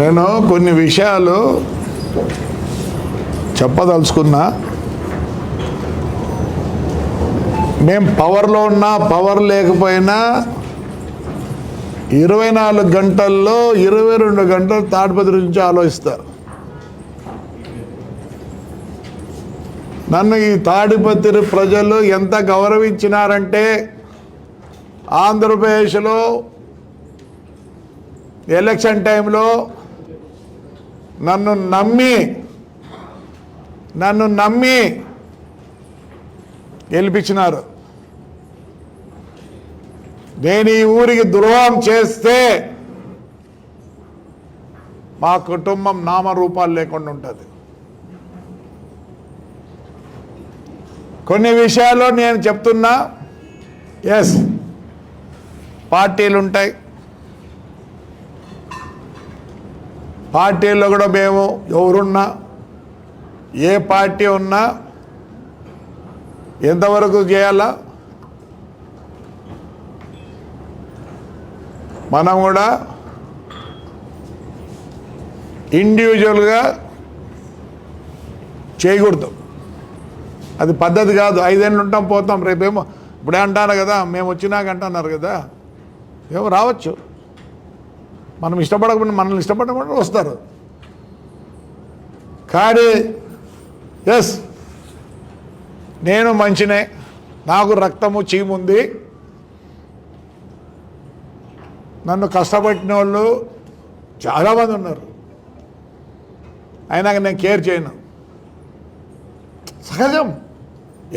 నేను కొన్ని విషయాలు చెప్పదలుచుకున్నా. మేము పవర్లో ఉన్నా పవర్ లేకపోయినా 24 గంటల్లో 22 గంటలు తాడిపత్రి నుంచి ఆలోచిస్తారు. నన్ను ఈ తాడిపత్రి ప్రజలు ఎంత గౌరవించినారంటే, ఆంధ్రప్రదేశ్లో ఎలక్షన్ టైంలో నన్ను నమ్మి గెలిపించినారు. నేను ఈ ఊరికి ద్రోహం చేస్తే మా కుటుంబం నామరూపాలు లేకుండా ఉంటుంది. కొన్ని విషయాల్లో నేను చెప్తున్నా, ఎస్ పార్టీలు ఉంటాయి, పార్టీల్లో కూడా మేము ఎవరున్నా ఏ పార్టీ ఉన్నా ఎంతవరకు చేయాలా మనం కూడా ఇండివిజువల్గా చేయకూడదు. అది పద్ధతి కాదు. 5 ఏళ్ళు ఉంటాం పోతాం, రేపేమో ఇప్పుడే అంటారు కదా, మేము వచ్చినాక అంటున్నారు కదా, ఏమో రావచ్చు. మనం ఇష్టపడకుండా మనల్ని ఇష్టపడకుండా వస్తారు. కానీ ఎస్ నేను మంచినే, నాకు రక్తము చీముంది. నన్ను కష్టపడిన వాళ్ళు చాలామంది ఉన్నారు, అయినా నేను కేర్ చేయను. సహజం,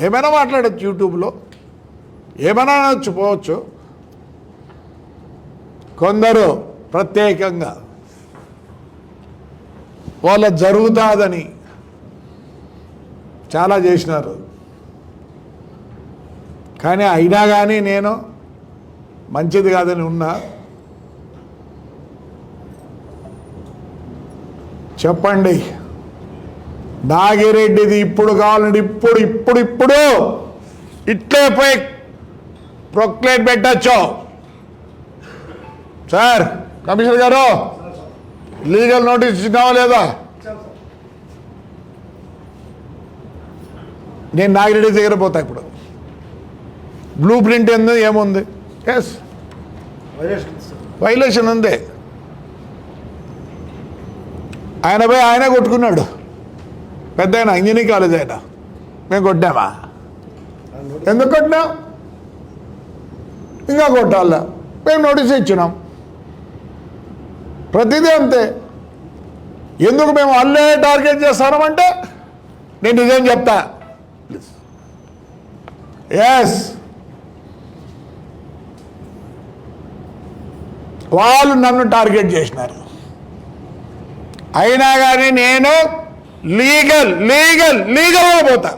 ఏమైనా మాట్లాడచ్చు, యూట్యూబ్లో ఏమైనా పోవచ్చు. కొందరు ప్రత్యేకంగా వాళ్ళ జరుగుతుందని చాలా చేసినారు. కానీ అయినా కానీ నేను మంచిది కాదని ఉన్నా. చెప్పండి, నాగిరెడ్డిది ఇప్పుడు కావాలంటే ఇప్పుడు ఇట్లే పోయి ప్రొక్లేట్ పెట్టచ్చు. సార్ కమిషనర్ గారు, లీగల్ నోటీస్ ఇచ్చినావా లేదా? నేను నాగిరెడ్డి దగ్గర పోతా. ఇప్పుడు బ్లూ ప్రింట్ ఏముంది? ఎస్ వైలేషన్ ఉంది. ఆయన పోయి ఆయనే కొట్టుకున్నాడు. పెద్ద ఆయన ఇంజనీరింగ్ కాలేజ్ ఆయన. మేము కొట్టామా? ఎందుకు కొట్టినాం? ఇంకా కొట్టాలా? మేము నోటీస్ ఇచ్చినాం. ప్రతిదీ అంతే. ఎందుకు మేము అల్లే టార్గెట్ చేస్తామంటే నేను నిజం చెప్తా. ఎస్, వాళ్ళు నన్ను టార్గెట్ చేసినారు. అయినా కానీ నేను లీగల్గా పోతా.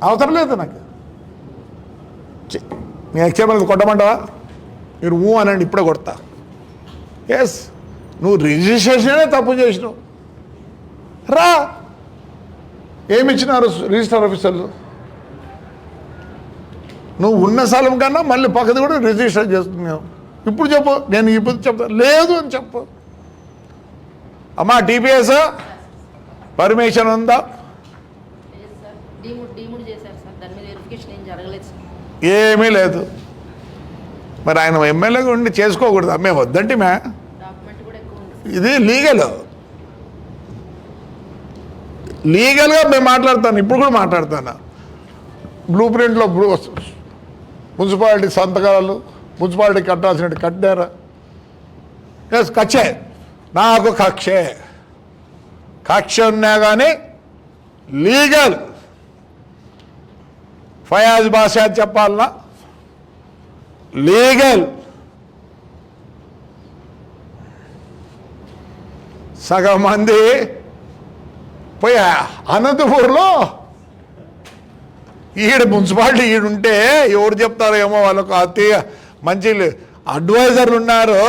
అవసరం లేదు నాకు. నీ ఎక్స్ఎంఎల్ కొట్టమంటావా? మీరు అనండి, ఇప్పుడే కొడతా. ఎస్, నువ్వు రిజిస్ట్రేషనే తప్పు చేసినావు. రా, ఏమి ఇచ్చినారు రిజిస్టర్ ఆఫీసర్లు? నువ్వు ఉన్న స్థలం కన్నా మళ్ళీ పక్కది కూడా రిజిస్టర్ చేస్తున్నావు. ఇప్పుడు చెప్పు, నేను ఇప్పుడు చెప్తా. లేదు అని చెప్పు. అమ్మా, టీపీఎస్ పర్మిషన్ ఉందా? ఏమీ లేదు. మరి ఆయన ఎమ్మెల్యేగా ఉండి చేసుకోకూడదు? మేము వద్దంటే ఇది లీగల్గా మేము మాట్లాడతాను. ఇప్పుడు కూడా మాట్లాడతాను. బ్లూ ప్రింట్లో మున్సిపాలిటీ సంతకాలు, మున్సిపాలిటీ కట్టాల్సినట్టు కట్టారా? ఎస్, కక్షే, నాకు కక్ష ఉన్నా కానీ లీగల్. ఫయాజ్ బాషా చెప్పాలన్నా లీగల్. సగం మంది పోయి అనంతపూర్లో మున్సిపాలిటీ ఈడుంటే ఎవరు చెప్తారో ఏమో, వాళ్ళకు అతి మంచి అడ్వైజర్లు ఉన్నారు.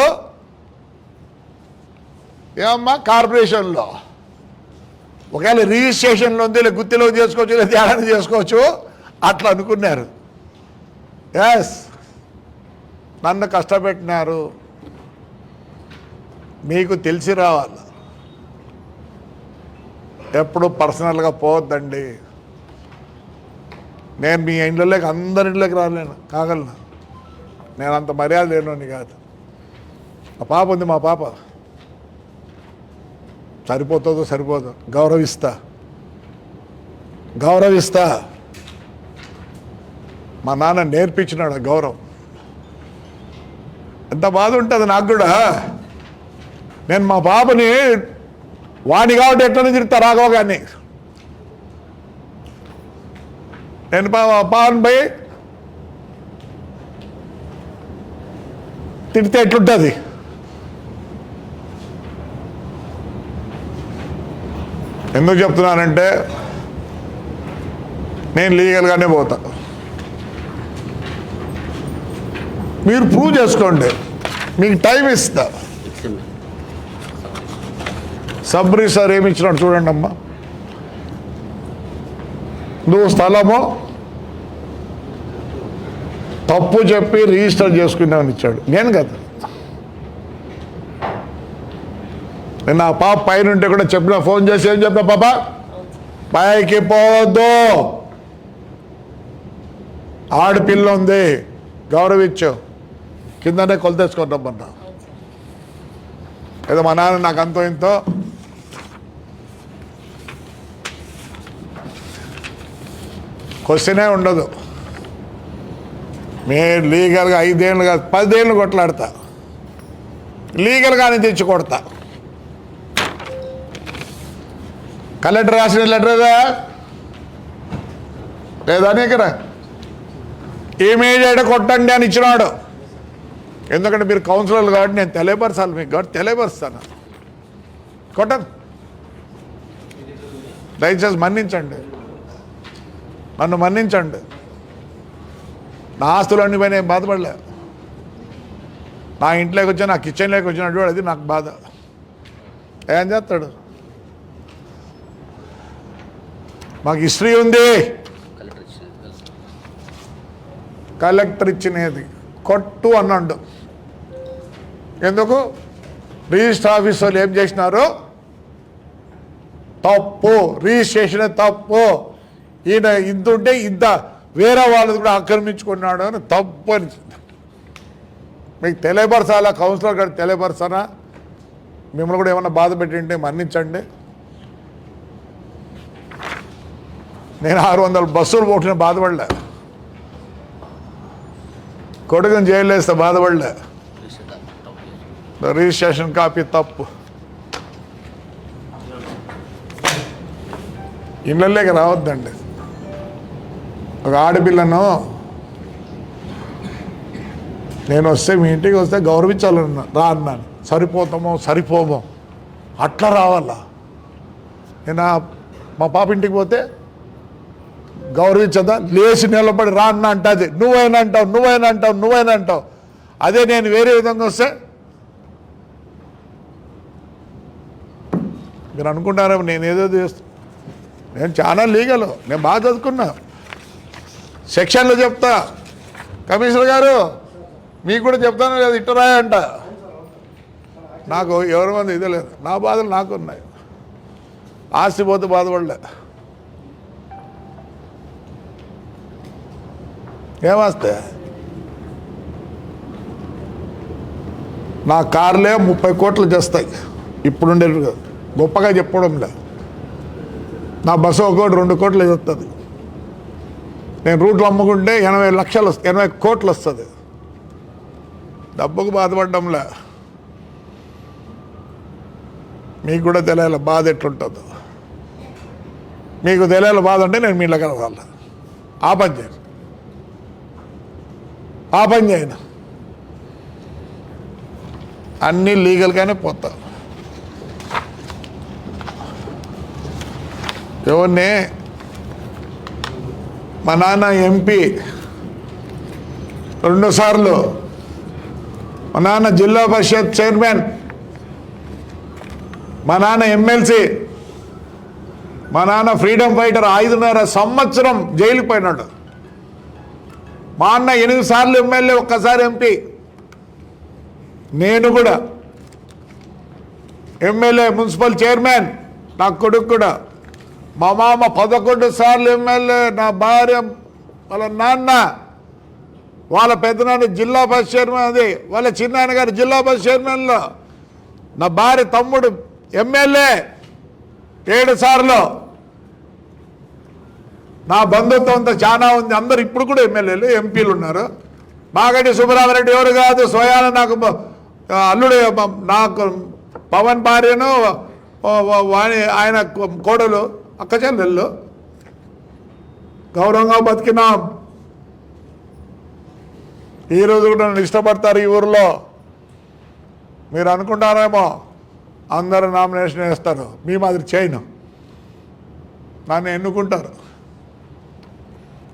ఏమమ్మా, కార్పొరేషన్లో ఒకవేళ రిజిస్ట్రేషన్లో ఉంది, లేదా గుత్తిలో చేసుకోవచ్చు, లేదా తేడాన్ని చేసుకోవచ్చు, అట్లా అనుకున్నారు. ఎస్, నన్ను కష్టపెట్టినారు. మీకు తెలిసి రావాలి. ఎప్పుడు పర్సనల్గా పోవద్దండి. నేను మీ ఇంట్లోకి అందరి ఇంట్లోకి రాలేను, కాగలను. నేను అంత మర్యాద లేనోని కాదు. మా పాప ఉంది, మా పాప సరిపోతుందో సరిపోదు, గౌరవిస్తా. మా నాన్న నేర్పించినాడు గౌరవం. ఎంత బాధ ఉంటుంది నాకు కూడా. నేను మా పాపని వాణి కాబట్టి ఎట్లనే తిరుగుతా రాఘవ గారిని. నేను పాపని పోయి తిడితే ఎట్లుంటుంది? ఎందుకు చెప్తున్నానంటే నేను లీగల్గానే పోతా. మీరు ప్రూవ్ చేసుకోండి, మీకు టైం ఇస్తా. సబ్ రిజిస్టర్ ఏమి ఇచ్చినాడు చూడండి అమ్మా. నువ్వు స్థలము తప్పు చెప్పి రిజిస్టర్ చేసుకున్నామని ఇచ్చాడు, నేను కదా. నేను ఆ పాప పైన ఉంటే కూడా చెప్పిన, ఫోన్ చేసి ఏం చెప్పిన, పాప పైకి పోవద్దు, ఆడపిల్ల ఉంది, గౌరవించు, కిందనే కొలతేసుకుంటామన్నా. ఏదో మా నాన్న నాకు అంతో ఇంతో క్వశ్చనే ఉండదు. మేము లీగల్గా 5 ఏళ్ళు కాదు 10 ఏళ్ళు కొట్లాడతా, లీగల్గానే తెచ్చి కొడతా. కలెక్టర్ రాసిన లెటరేదా లేదా నీకురా, ఇమీడియట్ కొట్టండి అని ఇచ్చినాడు. ఎందుకంటే మీరు కౌన్సిలర్లు కాబట్టి నేను తెలియపరచాలి, మీకు కాబట్టి తెలియపరుస్తాను. కొట్టను, దయచేసి మన్నించండి, నన్ను మన్నించండి. నా ఆస్తులు అన్ని పైన ఏం బాధపడలే. నా ఇంట్లోకి వచ్చా, నా కిచెన్లోకి వచ్చినట్టు అది నాకు బాధ. ఏం చేస్తాడు? మాకు హిస్టరీ ఉంది. కలెక్టర్ ఇచ్చినది కొట్టు అన్నాడు. ఎందుకు? రిజిస్టర్ ఆఫీస్ వాళ్ళు ఏం చేసినారు? తప్పు, రిజిస్ట్రేషన్ తప్పు, ఈయన ఇంతుంటే ఇంత వేరే వాళ్ళది కూడా ఆక్రమించుకున్నాడు అని తప్పు అని మీకు తెలియపరచాలా? కౌన్సిలర్ గారు తెలియపరచానా? మిమ్మల్ని కూడా ఏమన్నా బాధ పెట్టింటే మన్నించండి. నేను 600 బస్సులు పోసిన బాధపడలే, కొడుకుని జైలు వేస్తే బాధపడలే. రిజిస్ట్రేషన్ కాపీ తప్పు, ఇళ్ళలోకి రావద్దండి. ఒక ఆడపిల్లను నేను వస్తే మీ ఇంటికి వస్తే గౌరవించాలన్నా రా అన్నాను. సరిపోమో అట్లా రావాలా? నేను మా పాప ఇంటికి పోతే గౌరవించదా? లేచి నిలబడి రా అన్న అంటుంది. నువ్వైనా అంటావు. అదే నేను వేరే విధంగా వస్తే మీరు అనుకుంటారేమో నేనేదో చేస్తా. నేను చాలా లీగల్, నేను బాగా చదువుకున్నా, సెక్షన్లో చెప్తా. కమిషనర్ గారు మీకు కూడా చెప్తాను లేదు, ఇట్ట రాయంట. నాకు ఎవరి మంది ఇదే లేదు, నా బాధలు నాకు ఉన్నాయి. ఆస్తి పోతే బాధపడలే. ఏమాస్తే నా కార్లే 30 కోట్లు చేస్తాయి ఇప్పుడుండే, గొప్పగా చెప్పడంలే. నా బస్సు 1 కోటి 2 కోట్లు వస్తుంది. నేను రూట్లు అమ్ముకుంటే 80 లక్షలు 80 కోట్లు వస్తుంది. డబ్బుకు బాధపడడంలే. మీకు కూడా తెలియాలి బాధ ఎట్లుంటుందో. మీకు తెలియాలి బాధ అంటే నేను మీ దగ్గర రావాలి. ఆ పని చేయను, అన్నీ లీగల్గానే పోతా. ఎవరిని? మా నాన్న ఎంపీ 2 సార్లు, మా నాన్న జిల్లా పరిషత్ చైర్మన్, మా నాన్న ఎమ్మెల్సీ, మా నాన్న ఫ్రీడమ్ ఫైటర్ 5.5 సంవత్సరం జైలుకి పోయినాడు. మా అన్న 8 సార్లు ఎమ్మెల్యే, 1 సారి ఎంపీ. నేను కూడా ఎమ్మెల్యే మున్సిపల్ చైర్మన్ నా కొడుకు కూడా. మా మామ 11 సార్లు ఎమ్మెల్యే, నా భార్య వాళ్ళ నాన్న వాళ్ళ పెద్దనాన్న జిల్లా పరిషత్ చైర్మన్, అది వాళ్ళ చిన్నాయన గారు జిల్లా పరిషత్ చైర్మన్లో, నా భార్య తమ్ముడు ఎమ్మెల్యే 7 సార్లు. నా బంధుత్వం అంతా చాలా ఉంది. అందరు ఇప్పుడు కూడా ఎమ్మెల్యేలు ఎంపీలు ఉన్నారు. మాగంటి సుబ్బరామరెడ్డి ఎవరు కాదు, స్వయాన నాకు అల్లుడు, నాకు పవన్ భార్యను ఆయన కోడలు అక్క చెల్లెళ్ళు గౌరవంగా బతికినాం. ఈరోజు కూడా నన్ను ఇష్టపడతారు ఈ ఊరిలో. మీరు అనుకుంటారేమో అందరూ నామినేషన్ వేస్తారు, మీ మాదిరి చేయను, నన్ను ఎన్నుకుంటారు.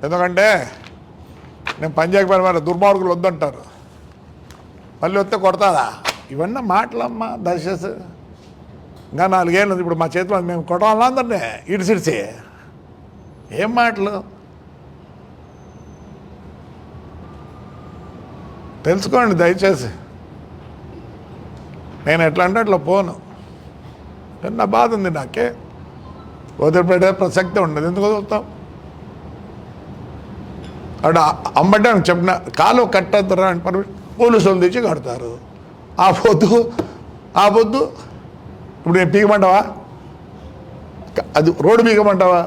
ఎందుకంటే నేను పనిచేయకపోయిన దుర్మార్గులు వద్దంటారు, మళ్ళీ వస్తే కొడతాదా? ఇవన్నీ మాటలమ్మా దశ. ఇంకా 4 ఏళ్ళు ఇప్పుడు మా చేతిలో మేము కొట్టాలన్నా అందరినీ ఇడిసిడిసి. ఏం మాటలు తెలుసుకోండి దయచేసి. నేను ఎట్లా అంటే అట్లా పోను. నా బాధ ఉంది, నాకే వదిలిపెట్టే ప్రసక్తే ఉండదు. ఎందుకు వదులుతాం? అక్కడ అమ్మటే చెప్పిన కాలువ కట్టద్దురా అని పోలీసులు తెచ్చి కడతారు. ఆ పొద్దు ఇప్పుడు నేను పీకమంటావా? అది రోడ్డు పీకమంటావా?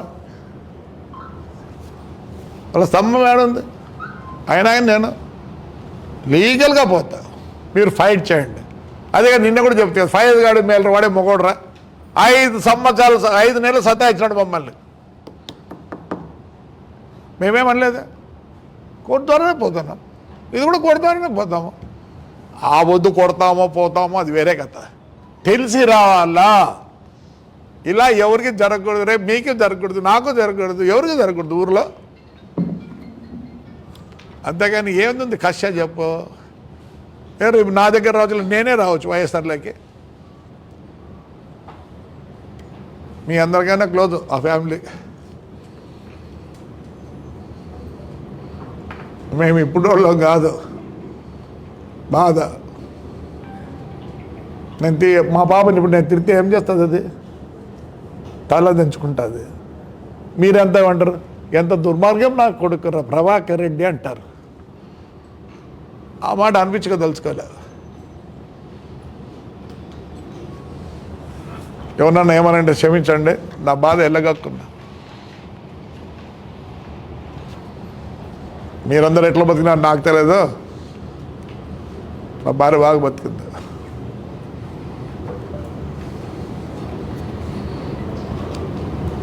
వాళ్ళ స్తంభం ఏడుంది? అయినా కానీ నేను లీగల్గా పోతా, మీరు ఫైట్ చేయండి. అదే కానీ నిన్న కూడా చెప్తాను, ఫైజ్ గాడు మేలు వాడే మొగోడరా, 5 సంవత్సరాలు 5 నెలలు సతాయించినాడు మమ్మల్ని. మేమేమనలేదు, కోర్టు ద్వారానే పోతున్నాం. ఇది కూడా కోర్టు ద్వారానే పోతాము. ఆ వద్దు కొడతామో పోతామో అది వేరే కథ. తెలిసి రావాలా, ఇలా ఎవరికి జరగకూడదు, రేపు మీకే జరగకూడదు, నాకు జరగకూడదు, ఎవరికి జరగకూడదు ఊరిలో. అంతేగాని ఏముంది కష్ట చెప్పు. రేపు నా దగ్గర రోజులు నేనే రావచ్చు వైఎస్ఆర్లోకి. మీ అందరికైనా క్లోజ్ ఆ ఫ్యామిలీ. మేము ఇప్పుడు వాళ్ళం కాదు. బాధ నేను మా పాపని ఇప్పుడు నేను తిరిగితే ఏం చేస్తుంది? అది తల దించుకుంటుంది. మీరెంత ఏమంటారు? ఎంత దుర్మార్గం నా కొడుకు ప్రభాకర్ రెడ్డి అంటారు. ఆ మాట అనిపించక తెలుసుకోలేదు. ఎవరన్నా ఏమనంటే క్షమించండి, నా బాధ ఎల్లగక్కున్నా. మీరందరూ ఎట్లా బతికినారు నాకు తెలియదు, నా భార్య బాగా బతికింది.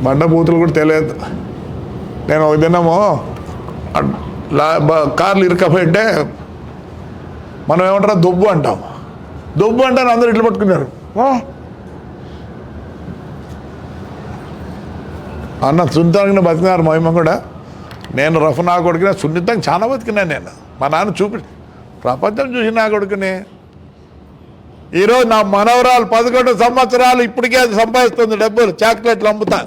బండబూతులు కూడా తెలియదు. నేను ఒక దినము కార్లు ఇరుకపోయింటే మనం ఏమంటారా దొబ్బు అంటాం. దొబ్బు అంటే అందరూ ఇట్లా పట్టుకున్నారు. అన్న సున్నితంగా బతికినారు మహిమ కూడా. నేను రఫ్ నా కొడుకునే సున్నితంగా చాలా బతికినా. నేను మా నాన్న ప్రపంచం చూసి నా కొడుకుని. ఈరోజు నా మనవరాలు 11 సంవత్సరాలు ఇప్పటికే అది సంపాదిస్తుంది డబ్బులు, చాక్లెట్లు అమ్ముతా.